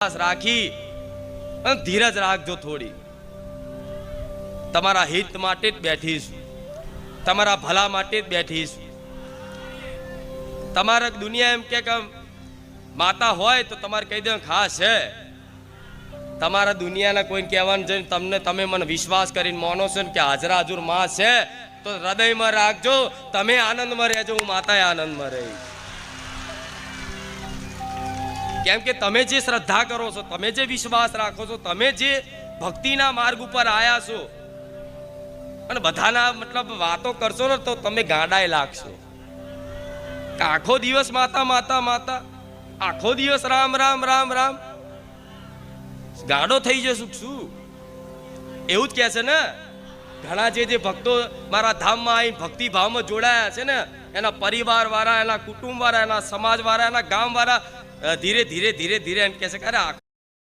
રાખી અને ધીરજ રાખજો થોડી. તમારા હિત માટે જ બેઠીશું, તમારા ભલા માટે જ બેઠીશું. તમારે દુનિયા એમ કે માતા હોય તો તમારે કહી દે ખાસ છે. તમારા દુનિયાના કોઈને કહેવાનું છે, તમને તમે મને વિશ્વાસ કરીને માનો છો ને કે હાજરા હજુર માં છે, તો હૃદયમાં રાખજો. તમે આનંદમાં રહેજો, હું માતાએ આનંદમાં રહી. કેમ કે તમે જે શ્રદ્ધા કરો છો, તમે જે વિશ્વાસ રાખો છો, તમે જે ભક્તિના માર્ગ ઉપર આયા છો અને બધાના મતલબ વાતો કરશો ને તો તમે ગાંડાએ લાગશો. આખો દિવસ માતા માતા માતા, આખો દિવસ રામ રામ રામ રામ, ગાંડો થઈ જશું શું? એવું જ કહે છે ને ઘણા જે ભક્તો મારા ધામમાં આવી ભક્તિ ભાવમાં જોડાયા છે ને, એના પરિવાર વાળા, એના કુટુંબ વાળા, એના સમાજ વાળા, એના ગામ વાળા ધીરે ધીરે ધીરે ધીરે એમ કહે છે કે અરે આખો